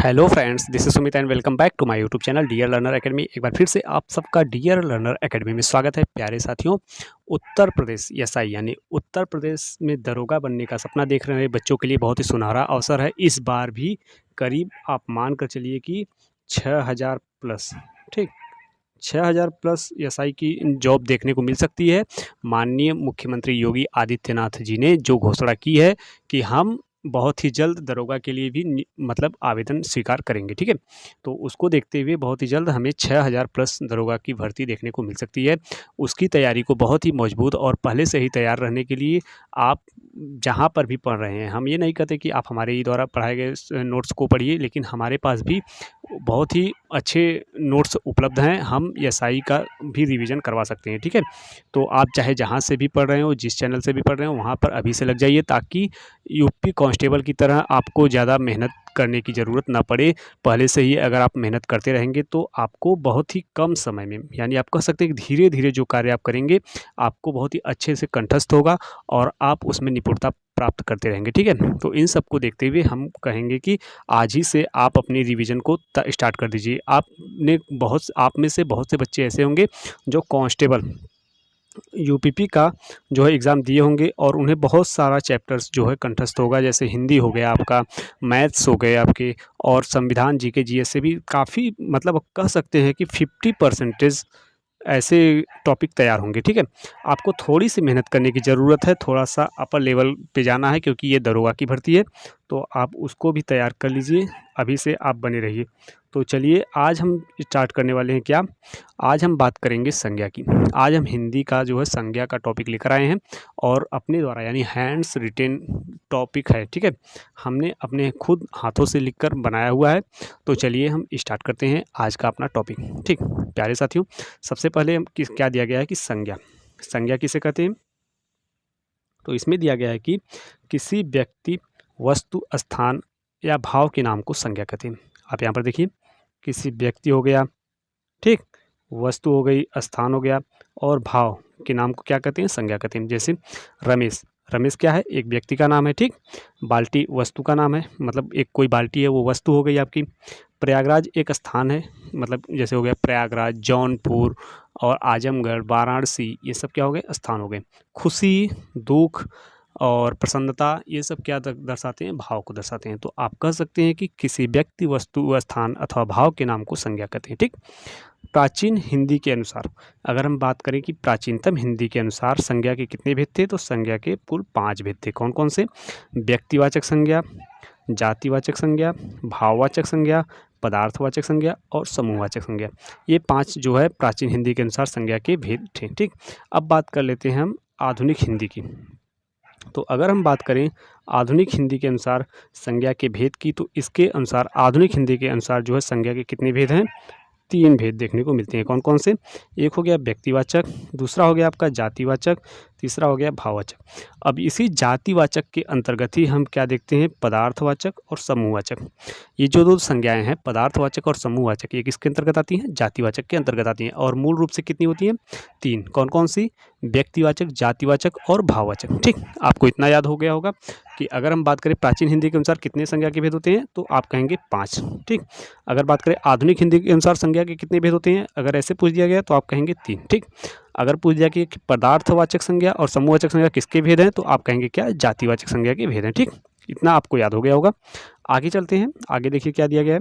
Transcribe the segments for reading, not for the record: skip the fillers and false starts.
Hello friends, this is Sumit and welcome back to my YouTube channel Dear Learner Academy. एक बार फिर से आप सबका डियर लर्नर एकेडमी में स्वागत है। प्यारे साथियों, उत्तर प्रदेश एसआई यानी उत्तर प्रदेश में दरोगा बनने का सपना देख रहे बच्चों के लिए बहुत ही सुनहरा अवसर है। इस बार भी करीब आप मान कर चलिए कि 6000 प्लस, ठीक, 6000 प्लस एसआई की जॉब देखने को मिल सकती है। माननीय मुख्यमंत्री योगी आदित्यनाथ जी ने जो घोषणा की है कि हम बहुत ही जल्द दरोगा के लिए भी मतलब आवेदन स्वीकार करेंगे, ठीक है। तो उसको देखते हुए बहुत ही जल्द हमें 6000 प्लस दरोगा की भर्ती देखने को मिल सकती है। उसकी तैयारी को बहुत ही मजबूत और पहले से ही तैयार रहने के लिए आप जहाँ पर भी पढ़ रहे हैं, हम ये नहीं कहते कि आप हमारे ही द्वारा पढ़ाए गए नोट्स को पढ़िए, लेकिन हमारे पास भी बहुत ही अच्छे नोट्स उपलब्ध हैं। हम एसआई का भी रिवीजन करवा सकते हैं, ठीक है। तो आप चाहे जहाँ से भी पढ़ रहे हो, जिस चैनल से भी पढ़ रहे हो, वहाँ पर अभी से लग जाइए, ताकि यूपी कांस्टेबल की तरह आपको ज़्यादा मेहनत करने की ज़रूरत ना पड़े। पहले से ही अगर आप मेहनत करते रहेंगे तो आपको बहुत ही कम समय में, यानी आप कह सकते हैं कि धीरे धीरे जो कार्य आप करेंगे आपको बहुत ही अच्छे से कंठस्थ होगा और आप उसमें निपुणता प्राप्त करते रहेंगे, ठीक है। तो इन सब को देखते हुए हम कहेंगे कि आज ही से आप अपनी रिवीजन को स्टार्ट कर दीजिए। आप में से बहुत से बच्चे ऐसे होंगे जो कांस्टेबल यूपीपी का जो है एग्ज़ाम दिए होंगे और उन्हें बहुत सारा चैप्टर्स जो है कंठस्थ होगा, जैसे हिंदी हो गया आपका, मैथ्स हो गए आपके, और संविधान जीके जीएस से भी काफ़ी, मतलब कह सकते हैं कि 50% ऐसे टॉपिक तैयार होंगे, ठीक है। आपको थोड़ी सी मेहनत करने की ज़रूरत है, थोड़ा सा अपर लेवल पे जाना है, क्योंकि ये दरोगा की भर्ती है। तो आप उसको भी तैयार कर लीजिए, अभी से आप बने रहिए। तो चलिए आज हम स्टार्ट करने वाले हैं क्या, आज हम बात करेंगे संज्ञा की। आज हम हिंदी का जो है संज्ञा का टॉपिक लेकर आए हैं और अपने द्वारा, यानी हैंड्स रिटेन टॉपिक है, ठीक है। हमने अपने खुद हाथों से लिखकर बनाया हुआ है। तो चलिए हम स्टार्ट करते हैं आज का अपना टॉपिक, ठीक। प्यारे साथियों, सबसे पहले हम क्या दिया गया है कि संज्ञा। संज्ञा किसे कहते हैं? तो इसमें दिया गया है कि किसी व्यक्ति, वस्तु, स्थान या भाव के नाम को संज्ञा कहते हैं। आप यहाँ पर देखिए, किसी व्यक्ति हो गया, ठीक, वस्तु हो गई, स्थान हो गया, और भाव के नाम को क्या कहते हैं? संज्ञा कहते हैं। जैसे रमेश, रमेश क्या है? एक व्यक्ति का नाम है, ठीक। बाल्टी वस्तु का नाम है, मतलब एक कोई बाल्टी है, वो वस्तु हो गई आपकी। प्रयागराज एक स्थान है, मतलब जैसे हो गया प्रयागराज, जौनपुर और आजमगढ़, वाराणसी, ये सब क्या हो गए? स्थान हो गए। खुशी, दुख और प्रसन्नता, ये सब क्या दर्शाते हैं? भाव को दर्शाते हैं। तो आप कह सकते हैं कि किसी व्यक्ति, वस्तु, स्थान अथवा भाव के नाम को संज्ञा कहते हैं, ठीक। प्राचीन हिंदी के अनुसार, अगर हम बात करें कि प्राचीनतम हिंदी के अनुसार संज्ञा के कितने भेद थे, तो संज्ञा के कुल 5 भेद थे। कौन कौन से? व्यक्तिवाचक संज्ञा, जातिवाचक संज्ञा, भाववाचक संज्ञा, पदार्थवाचक संज्ञा और समूहवाचक संज्ञा। ये 5 जो है प्राचीन हिंदी के अनुसार संज्ञा के भेद थे, ठीक। अब बात कर लेते हैं हम आधुनिक हिंदी की। तो अगर हम बात करें आधुनिक हिंदी के अनुसार संज्ञा के भेद की, तो इसके अनुसार आधुनिक हिंदी के अनुसार जो है संज्ञा के कितने भेद हैं? 3 भेद देखने को मिलते हैं। कौन कौन से? एक हो गया व्यक्तिवाचक, दूसरा हो गया आपका जातिवाचक, तीसरा हो गया भाववाचक। अब इसी जातिवाचक के अंतर्गत ही हम क्या देखते हैं? पदार्थवाचक और समूहवाचक। ये जो 2 संज्ञाएं हैं, पदार्थवाचक और समूहवाचक, ये किसके अंतर्गत आती हैं? जातिवाचक के अंतर्गत आती हैं। और मूल रूप से कितनी होती हैं? 3। कौन कौन सी? व्यक्तिवाचक, जातिवाचक और भाववाचक, ठीक। आपको इतना याद हो गया होगा कि अगर हम बात करें प्राचीन हिंदी के अनुसार कितने संज्ञा के भेद होते हैं, तो आप कहेंगे 5, ठीक। अगर बात करें आधुनिक हिंदी के अनुसार संज्ञा के कितने भेद होते हैं, अगर ऐसे पूछ दिया गया तो आप कहेंगे 3, ठीक। अगर पूछ दिया कि पदार्थवाचक संज्ञा और समूहवाचक संज्ञा किसके भेद हैं, तो आप कहेंगे क्या? जातिवाचक संज्ञा के भेद हैं, ठीक। इतना आपको याद हो गया होगा। आगे चलते हैं, आगे देखिए क्या दिया गया है।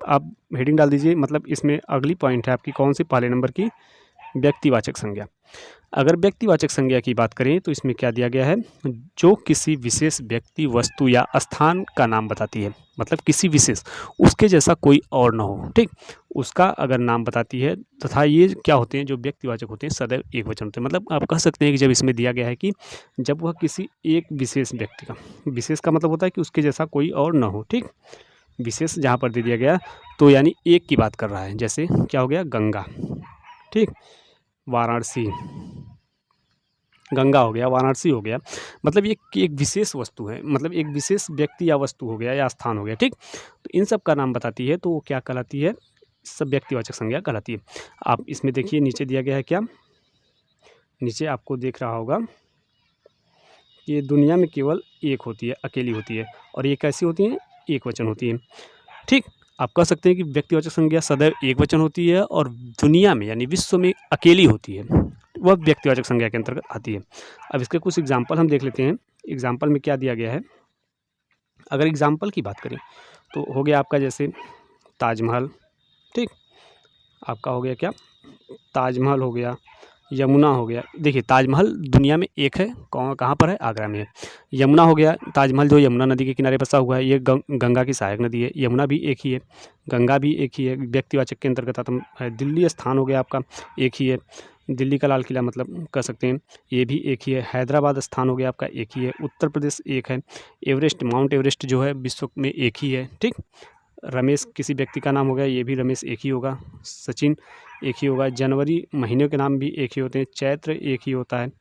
आप हेडिंग डाल दीजिए, मतलब इसमें अगली पॉइंट है आपकी कौन सी? पहले नंबर की व्यक्तिवाचक संज्ञा। अगर व्यक्तिवाचक संज्ञा की बात करें तो इसमें क्या दिया गया है? जो किसी विशेष व्यक्ति, वस्तु या स्थान का नाम बताती है, मतलब किसी विशेष, उसके जैसा कोई और ना हो, ठीक, उसका अगर नाम बताती है। तथा ये क्या होते हैं? जो व्यक्तिवाचक होते हैं सदैव एक वचन होते हैं। मतलब आप कह सकते हैं कि जब इसमें दिया गया है कि जब वह किसी एक विशेष व्यक्ति का, विशेष का मतलब होता है कि उसके जैसा कोई और ना हो, ठीक। विशेष जहाँ पर दे दिया गया तो यानी एक की बात कर रहा है। जैसे क्या हो गया? गंगा, ठीक, वाराणसी, गंगा हो गया, वाराणसी हो गया, मतलब ये एक विशेष वस्तु है, मतलब एक विशेष व्यक्ति या वस्तु हो गया या स्थान हो गया, ठीक। तो इन सब का नाम बताती है, तो वो क्या कहलाती है? सब व्यक्तिवाचक संज्ञा कहलाती है। आप इसमें देखिए नीचे दिया गया है क्या? नीचे आपको देख रहा होगा कि ये दुनिया में केवल एक होती है, अकेली होती है, और ये कैसी होती है? एक वचन होती है, ठीक। आप कह सकते हैं कि व्यक्तिवाचक संज्ञा सदैव एकवचन होती है और दुनिया में यानी विश्व में अकेली होती है, वह व्यक्तिवाचक संज्ञा के अंतर्गत आती है। अब इसके कुछ एग्जाम्पल हम देख लेते हैं। एग्जाम्पल में क्या दिया गया है, अगर एग्जाम्पल की बात करें तो हो गया आपका जैसे ताजमहल, ठीक, आपका हो गया क्या, ताजमहल हो गया, यमुना हो गया। देखिए ताजमहल दुनिया में एक है, कहाँ पर है, आगरा में है। यमुना हो गया, ताजमहल जो यमुना नदी के किनारे बसा हुआ है, ये गंगा की सहायक नदी है। यमुना भी एक ही है, गंगा भी एक ही है, व्यक्तिवाचक के अंतर्गत आता है। दिल्ली स्थान हो गया आपका, एक ही है, दिल्ली का लाल किला मतलब कह सकते हैं, ये भी एक ही है। हैदराबाद स्थान हो गया आपका, एक ही है। उत्तर प्रदेश एक है। एवरेस्ट, माउंट एवरेस्ट जो है विश्व में एक ही है, ठीक। रमेश किसी व्यक्ति का नाम हो गया, ये भी रमेश एक ही होगा। सचिन एक ही होगा। जनवरी महीनों के नाम भी एक ही होते हैं। चैत्र एक ही होता है,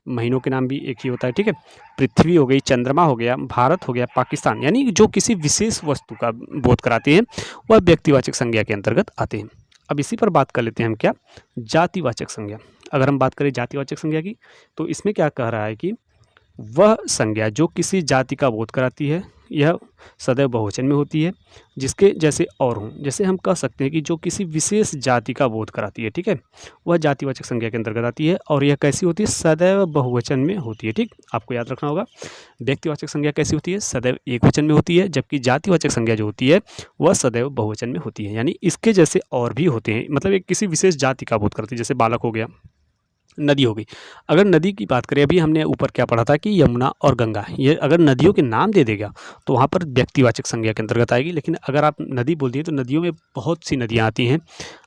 महीनों के नाम भी एक ही होता है, ठीक है। पृथ्वी हो गई, चंद्रमा हो गया, भारत हो गया, पाकिस्तान, यानी जो किसी विशेष वस्तु का बोध कराते हैं वह व्यक्तिवाचक संज्ञा के अंतर्गत आते हैं। अब इसी पर बात कर लेते हैं हम, क्या, जातिवाचक संज्ञा। अगर हम बात करें जातिवाचक संज्ञा की तो इसमें क्या कह रहा है कि वह संज्ञा जो किसी जाति का बोध कराती है यह सदैव बहुवचन में होती है, जिसके जैसे और हों। जैसे हम कह सकते हैं कि जो किसी विशेष जाति का बोध कराती है, ठीक है, वह जातिवाचक संज्ञा के अंतर्गत आती है और यह कैसी होती है, सदैव बहुवचन में होती है, ठीक। आपको याद रखना होगा व्यक्तिवाचक संज्ञा कैसी होती है, सदैव एकवचन में होती है, जबकि जातिवाचक संज्ञा जो होती है वह सदैव बहुवचन में होती है। यानी इसके जैसे और भी होते हैं, मतलब एक किसी विशेष जाति का बोध करती है। जैसे बालक हो गया, नदी हो गई। अगर नदी की बात करें, अभी हमने ऊपर क्या पढ़ा था कि यमुना और गंगा, ये अगर नदियों के नाम दे देगा तो वहाँ पर व्यक्तिवाचक संज्ञा के अंतर्गत आएगी। लेकिन अगर आप नदी बोल दिए तो नदियों में बहुत सी नदियाँ आती हैं।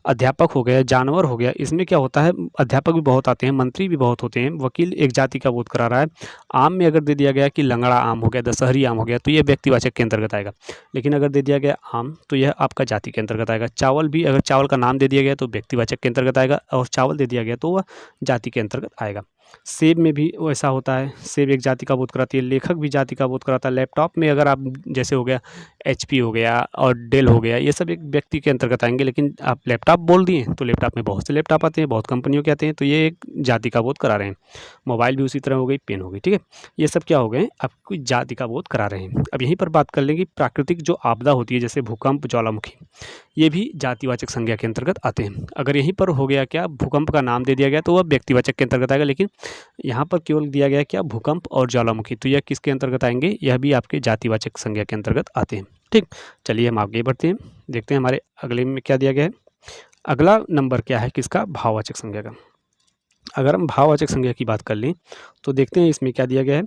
अध्यापक हो गया, जानवर हो गया, इसमें क्या होता है, अध्यापक भी बहुत आते हैं, मंत्री भी बहुत होते हैं, वकील एक जाति का बोध करा रहा है। आम में अगर दे दिया गया कि लंगड़ा आम हो गया, दशहरी आम हो गया, तो ये व्यक्तिवाचक के अंतर्गत आएगा। लेकिन अगर दे दिया गया आम तो यह आपका जाति के अंतर्गत आएगा। चावल भी अगर चावल का नाम दे दिया गया तो व्यक्तिवाचक के अंतर्गत आएगा, और चावल दे दिया गया तो वह जाति के अंतर्गत आएगा। सेब में भी वैसा होता है, सेब एक जाति का बोध कराती है। लेखक भी जाति का बोध कराता है। लैपटॉप में अगर आप जैसे हो गया एचपी हो गया और डेल हो गया, ये सब एक व्यक्ति के अंतर्गत आएंगे। लेकिन आप लैपटॉप बोल दिए तो लैपटॉप में बहुत से लैपटॉप आते हैं, बहुत कंपनियों के आते हैं, तो ये एक जाति का बोध करा रहे हैं। मोबाइल भी उसी तरह हो गई, पेन हो गई, ठीक है। ये सब क्या हो गए, आपको जाति का बोध करा रहे हैं। अब यहीं पर बात कर लेंगे प्राकृतिक जो आपदा होती है, जैसे भूकंप, ज्वालामुखी, ये भी जातिवाचक संज्ञा के अंतर्गत आते हैं। अगर यहीं पर हो गया क्या, भूकंप का नाम दे दिया गया तो वह व्यक्तिवाचक के अंतर्गत आएगा। लेकिन यहाँ पर केवल दिया गया क्या, भूकंप और ज्वालामुखी, तो यह किसके अंतर्गत आएंगे, यह भी आपके जातिवाचक संज्ञा के अंतर्गत आते हैं, ठीक। चलिए हम आगे बढ़ते हैं, देखते हैं हमारे अगले में क्या दिया गया है। अगला नंबर क्या है किसका, भाववाचक संज्ञा का। अगर हम भाववाचक संज्ञा की बात कर लें तो देखते हैं इसमें क्या दिया गया है।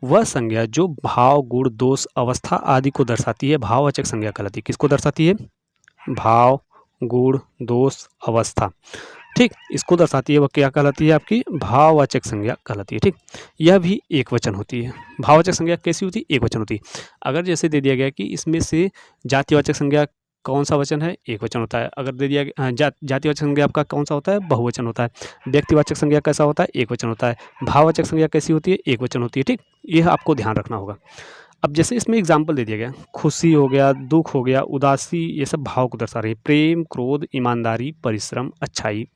वह संज्ञा जो भाव, गुण, दोष, अवस्था आदि को दर्शाती है भाववाचक संज्ञा कहलाती है। किसको दर्शाती है, भाव, गुण, दोष, अवस्था, ठीक, इसको दर्शाती है, वह क्या कहलाती है, आपकी भाववाचक संज्ञा कहलाती है, ठीक। यह भी एक वचन होती है। भाववाचक संज्ञा कैसी होती है, एक वचन होती है। अगर जैसे दे दिया गया कि इसमें से जातिवाचक संज्ञा कौन सा वचन है, एक वचन होता है। अगर दे दिया गया जातिवाचक संज्ञा आपका कौन सा होता है, बहुवचन होता है। व्यक्तिवाचक संज्ञा कैसा होता है, एक वचन होता है। भाववाचक संज्ञा कैसी होती है, एक वचन होती है, ठीक। यह आपको ध्यान रखना होगा। अब जैसे इसमें एग्जाम्पल दे दिया गया, खुशी हो गया, दुख हो गया, उदासी, ये सब भाव को दर्शा रही है। प्रेम, क्रोध, ईमानदारी, परिश्रम, अच्छाई,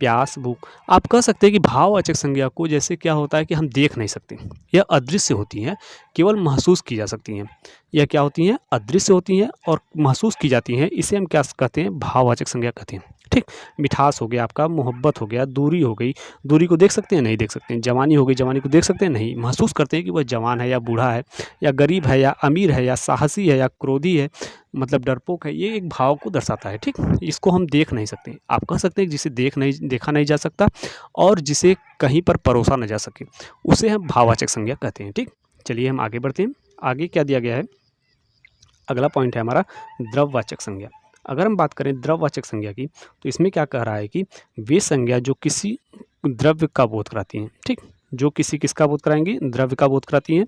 प्यास, भूख। आप कह सकते हैं कि भाववाचक संज्ञा को जैसे क्या होता है कि हम देख नहीं सकते, यह अदृश्य होती हैं, केवल महसूस की जा सकती हैं। यह क्या होती हैं, अदृश्य होती हैं और महसूस की जाती हैं। इसे हम क्या कहते हैं, भाववाचक संज्ञा कहते हैं, ठीक। मिठास हो गया आपका, मोहब्बत हो गया, दूरी हो गई, दूरी को देख सकते हैं, नहीं देख सकते हैं। जवानी हो गई, जवानी को देख सकते हैं, नहीं। महसूस करते हैं कि वह जवान है या बूढ़ा है, या गरीब है या अमीर है, या साहसी है या क्रोधी है, मतलब डरपोक है। ये एक भाव को दर्शाता है, ठीक। इसको हम देख नहीं सकते। आप कह सकते हैं जिसे देखा नहीं जा सकता और जिसे कहीं पर परोसा न जा सके, उसे हम भाववाचक संज्ञा कहते हैं, ठीक। चलिए हम आगे बढ़ते हैं। आगे क्या दिया गया है, अगला पॉइंट है हमारा द्रव्यवाचक संज्ञा। अगर हम बात करें द्रव्यवाचक संज्ञा की तो इसमें क्या कह रहा है कि वे संज्ञा जो किसी द्रव्य का बोध कराती हैं, ठीक। जो किसका बोध कराएंगी, द्रव्य का बोध कराती हैं।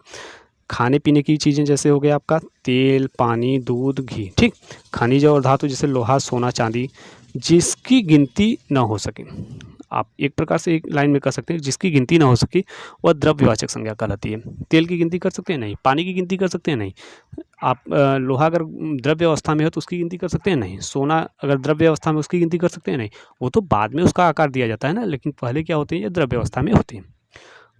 खाने पीने की चीज़ें जैसे हो गया आपका तेल, पानी, दूध, घी, ठीक। खनिज और धातु जैसे लोहा, सोना, चांदी, जिसकी गिनती न हो सके। आप एक प्रकार से एक लाइन में कह सकते हैं, जिसकी गिनती ना हो सके वह द्रव्यवाचक संज्ञा कहलाती है। तेल की गिनती कर सकते हैं, नहीं। पानी की गिनती कर सकते हैं, नहीं। आप लोहा अगर द्रव्य अवस्था में हो तो उसकी गिनती कर सकते हैं, नहीं। सोना अगर द्रव्य अवस्था में उसकी गिनती कर सकते हैं, नहीं। वो तो बाद में उसका आकार दिया जाता है ना, लेकिन पहले क्या होते हैं, ये द्रव्य अवस्था में होते हैं।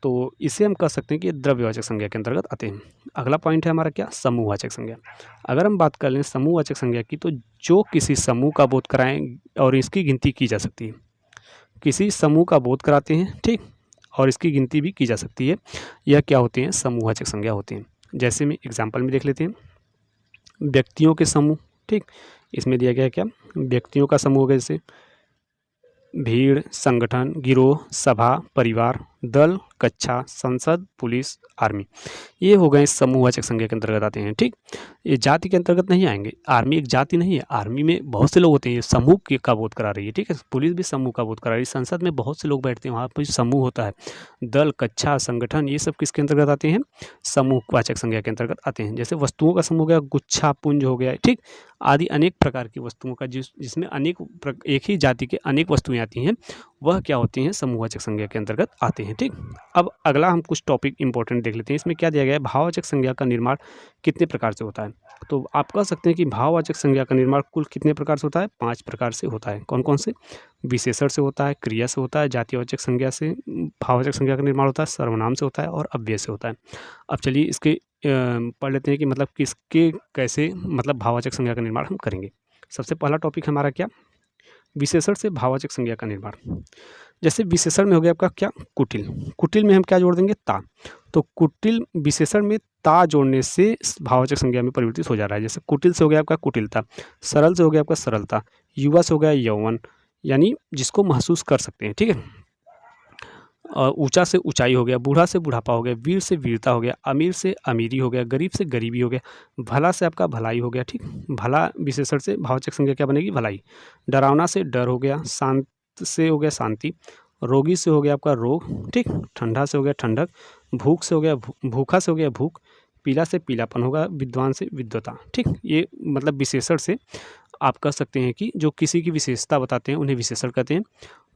तो इसे हम कह सकते हैं कि द्रव्यवाचक संज्ञा के अंतर्गत आते हैं। अगला पॉइंट है हमारा क्या, समूहवाचक संज्ञा। अगर हम बात कर लें समूहवाचक संज्ञा की, तो जो किसी समूह का बोध कराएं और इसकी गिनती की जा सकती है। किसी समूह का बोध कराते हैं, ठीक, और इसकी गिनती भी की जा सकती है, यह क्या होते हैं, समूहवाचक संज्ञा होते हैं। जैसे में एग्जाम्पल में देख लेते हैं, व्यक्तियों के समूह, ठीक, इसमें दिया गया है क्या, व्यक्तियों का समूह हो गया, जैसे भीड़, संगठन, गिरोह, सभा, परिवार, दल, कक्षा, संसद, पुलिस, आर्मी, ये हो गए समूहवाचक संज्ञा के अंतर्गत आते हैं। ठीक, ये जाति के अंतर्गत नहीं आएंगे। आर्मी एक जाति नहीं है, आर्मी में बहुत से लोग होते हैं, ये समूह का बोध करा रही है। ठीक है, पुलिस भी समूह का बोध करा रही है, संसद में बहुत से लोग बैठते हैं, वहाँ पर समूह होता है। दल, कक्षा, संगठन, ये सब किसके अंतर्गत आते हैं, समूहवाचक संज्ञा के अंतर्गत आते हैं। जैसे वस्तुओं का समूह हो गया, गुच्छा, पुंज हो गया, ठीक, आदि अनेक प्रकार की वस्तुओं का जिसमें एक ही जाति के अनेक वस्तुएं आती हैं, वह क्या होती हैं, समूहवाचक संज्ञा के अंतर्गत आते हैं। ठीक, अब अगला हम कुछ टॉपिक इंपॉर्टेंट देख लेते हैं। इसमें क्या दिया गया है, भाववाचक संज्ञा का निर्माण कितने प्रकार से होता है। तो आप कह सकते हैं कि भाववाचक संज्ञा का निर्माण कुल कितने प्रकार से होता है, 5 प्रकार से होता है। कौन कौन से, विशेषण से होता है, क्रिया से होता है, जातिवाचक संज्ञा से भाववाचक संज्ञा का निर्माण होता है, सर्वनाम से होता है और अव्यय से होता है। अब चलिए इसके पढ़ लेते हैं कि मतलब किसके कैसे मतलब भाववाचक संज्ञा का निर्माण हम करेंगे। सबसे पहला टॉपिक हमारा क्या, विशेषण से भाववाचक संज्ञा का निर्माण। जैसे विशेषण में हो गया आपका क्या, कुटिल। कुटिल में हम क्या जोड़ देंगे, ता। तो कुटिल विशेषण में ता जोड़ने से भाववाचक संज्ञा में परिवर्तित हो जा रहा है। जैसे कुटिल से हो गया आपका कुटिलता, सरल से हो गया आपका सरलता, युवा से हो गया यौवन, यानी जिसको महसूस कर सकते हैं। ठीक है, और ऊंचा से ऊंचाई हो गया, बूढ़ा से बुढ़ापा हो गया, वीर से वीरता हो गया, अमीर से अमीरी हो गया, गरीब से गरीबी हो गया, भला से आपका भलाई हो गया। ठीक, भला विशेषण से भाववाचक संज्ञा क्या बनेगी, भलाई। डरावना से डर हो गया, शांत से हो गया शांति, रोगी से हो गया आपका रोग। ठीक, ठंडा से हो गया ठंडक, भूख से हो गया भूखा से हो गया भूख, पीला से पीलापन होगा, विद्वान से विद्वता। ठीक, ये मतलब विशेषण से आप कह सकते हैं कि जो किसी की विशेषता बताते हैं उन्हें विशेषण कहते हैं।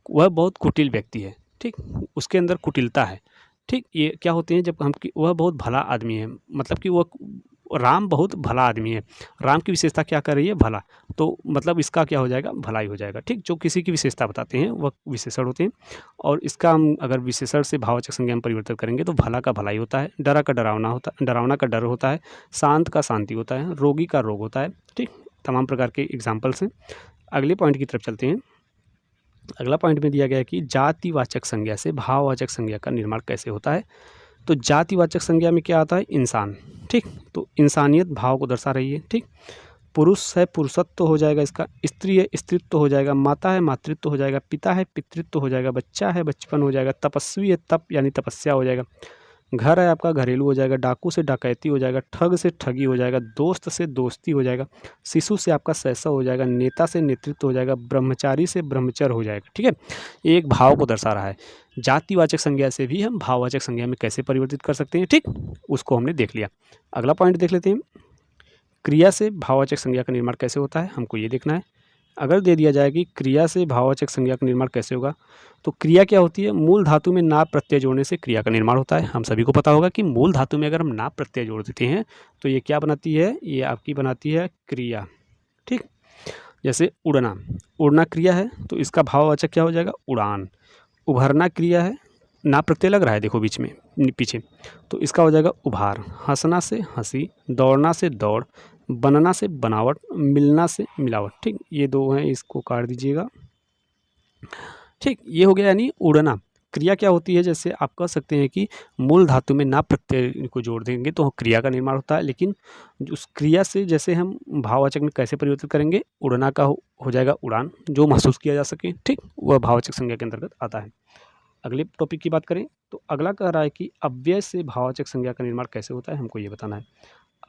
वह बहुत कुटिल व्यक्ति है, ठीक, उसके अंदर कुटिलता है। ठीक, ये क्या होते हैं, जब हम कि वह बहुत भला आदमी है, मतलब कि वह राम बहुत भला आदमी है। राम की विशेषता क्या कर रही है, भला, तो मतलब इसका क्या हो जाएगा, भलाई हो जाएगा। ठीक, जो किसी की विशेषता बताते हैं वह विशेषण होते हैं। और इसका हम अगर विशेषण से भाववाचक संज्ञा में परिवर्तन करेंगे तो भला का भलाई होता है, डरा का डरावना होता है, डरावना का डर होता है, शांत का शांति होता है, रोगी का रोग होता है। ठीक, तमाम प्रकार के एग्जाम्पल्स हैं। अगले पॉइंट की तरफ चलते हैं। अगला पॉइंट में दिया गया है कि जातिवाचक संज्ञा से भाववाचक संज्ञा का निर्माण कैसे होता है। तो जातिवाचक संज्ञा में क्या आता है, इंसान। ठीक, तो इंसानियत भाव को दर्शा रही है। ठीक, पुरुष है पुरुषत्व हो जाएगा इसका, स्त्री है स्त्रीत्व हो जाएगा, माता है मातृत्व हो जाएगा, पिता है पितृत्व हो जाएगा, बच्चा है बचपन हो जाएगा, तपस्वी है तप यानी तपस्या हो जाएगा, घर है आपका घरेलू हो जाएगा, डाकू से डकैती हो जाएगा, ठग से ठगी हो जाएगा, दोस्त से दोस्ती हो जाएगा, शिशु से आपका शैशव हो जाएगा, नेता से नेतृत्व हो जाएगा, ब्रह्मचारी से ब्रह्मचर्य हो जाएगा। ठीक है, ये एक भाव को दर्शा रहा है। जातिवाचक संज्ञा से भी हम भाववाचक संज्ञा में कैसे परिवर्तित कर सकते हैं, ठीक, उसको हमने देख लिया। अगला पॉइंट देख लेते हैं, क्रिया से भाववाचक संज्ञा का निर्माण कैसे होता है, हमको ये देखना है। अगर दे दिया जाए कि क्रिया से भाववाचक संज्ञा का निर्माण कैसे होगा, तो क्रिया क्या होती है, मूल धातु में ना प्रत्यय जोड़ने से क्रिया का निर्माण होता है। हम सभी को पता होगा कि मूल धातु में अगर हम ना प्रत्यय जोड़ देते हैं तो ये क्या बनाती है, ये आपकी बनाती है क्रिया। ठीक, जैसे उड़ना, उड़ना क्रिया है तो इसका भाववाचक क्या हो जाएगा, उड़ान। उभरना क्रिया है, ना प्रत्यय लग रहा है देखो बीच में पीछे, तो इसका हो जाएगा उभार। हंसना से हंसी, दौड़ना से दौड़, बनना से बनावट, मिलना से मिलावट। ठीक, ये दो हैं, इसको काट दीजिएगा। ठीक, ये हो गया यानी उड़ना। क्रिया क्या होती है, जैसे आप कह सकते हैं कि मूल धातु में ना प्रत्यय को जोड़ देंगे तो क्रिया का निर्माण होता है, लेकिन उस क्रिया से जैसे हम भाववाचक में कैसे परिवर्तित करेंगे, उड़ना का हो जाएगा उड़ान, जो महसूस किया जा सके। ठीक, वह भाववाचक संज्ञा के अंतर्गत आता है। अगले टॉपिक की बात करें तो अगला कह रहा है कि अव्यय से भाववाचक संज्ञा का निर्माण कैसे होता है, हमको ये बताना है।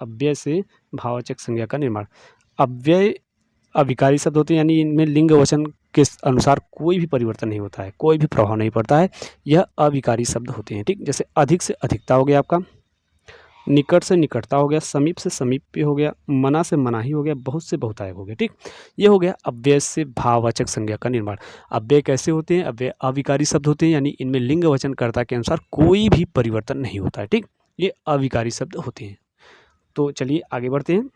अव्यय से भाववाचक संज्ञा का निर्माण। अव्यय अविकारी शब्द होते हैं, यानी इनमें लिंग वचन के अनुसार कोई भी परिवर्तन नहीं होता है, कोई भी प्रभाव नहीं पड़ता है, यह अविकारी शब्द होते हैं। ठीक, जैसे अधिक से अधिकता हो गया आपका, निकट से निकटता हो गया, समीप से समीप्य हो गया, मना से मनाही हो गया, बहुत से बहुतायक हो गया। ठीक, ये हो गया अव्यय से भाववाचक संज्ञा का निर्माण। अव्यय कैसे होते हैं, अव्यय अविकारी शब्द होते हैं, यानी इनमें लिंग वचनकर्ता के अनुसार कोई भी परिवर्तन नहीं होता है। ठीक, ये अविकारी शब्द होते हैं। तो चलिए आगे बढ़ते हैं।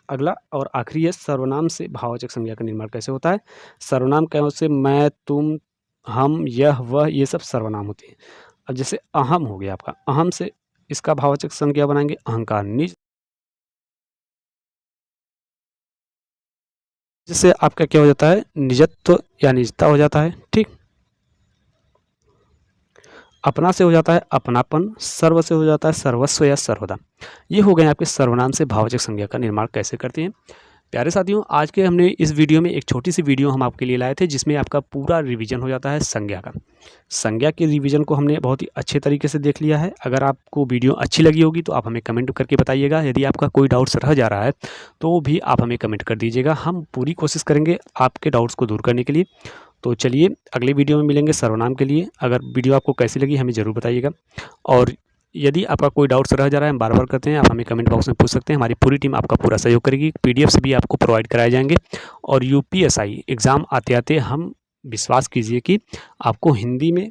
अगला और आखिरी है, सर्वनाम से भाववाचक संज्ञा का निर्माण कैसे होता है। सर्वनाम क्या होते हैं, मैं तुम हम यह वह, ये सब सर्वनाम होते हैं। अब जैसे अहम हो गया आपका, अहम से इसका भाववाचक संज्ञा बनाएँगे अहंकार। निज से आपका क्या हो जाता है, निजत्व या निजता हो जाता है, ठीक। अपना से हो जाता है अपनापन, सर्व से हो जाता है सर्वस्व या सर्वदा। ये हो गए आपके सर्वनाम से भाववाचक संज्ञा का निर्माण कैसे करते हैं। प्यारे साथियों, आज के हमने इस वीडियो में एक छोटी सी वीडियो हम आपके लिए लाए थे, जिसमें आपका पूरा रिवीजन हो जाता है संज्ञा का। संज्ञा के रिवीजन को हमने बहुत ही अच्छे तरीके से देख लिया है। अगर आपको वीडियो अच्छी लगी होगी तो आप हमें कमेंट करके बताइएगा। यदि आपका कोई डाउट्स रह जा रहा है तो भी आप हमें कमेंट कर दीजिएगा। हम पूरी कोशिश करेंगे आपके डाउट्स को दूर करने के लिए। तो चलिए अगले वीडियो में मिलेंगे सर्वनाम के लिए। अगर वीडियो आपको कैसी लगी हमें ज़रूर बताइएगा, और यदि आपका कोई डाउट्स रह जा रहा है, हम बार-बार करते हैं, आप हमें कमेंट बॉक्स में पूछ सकते हैं। हमारी पूरी टीम आपका पूरा सहयोग करेगी। पीडीएफ्स भी आपको प्रोवाइड कराए जाएँगे, और यूपीएसआई एग्ज़ाम आते-आते हम विश्वास कीजिए कि आपको हिंदी में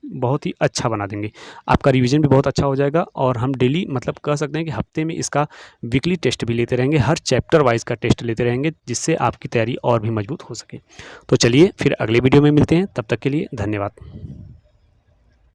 बहुत ही अच्छा बना देंगे। आपका रिवीजन भी बहुत अच्छा हो जाएगा, और हम डेली मतलब कह सकते हैं कि हफ्ते में इसका वीकली टेस्ट भी लेते रहेंगे। हर चैप्टर वाइज़ का टेस्ट लेते रहेंगे, जिससे आपकी तैयारी और भी मजबूत हो सके। तो चलिए फिर अगले वीडियो में मिलते हैं, तब तक के लिए धन्यवाद।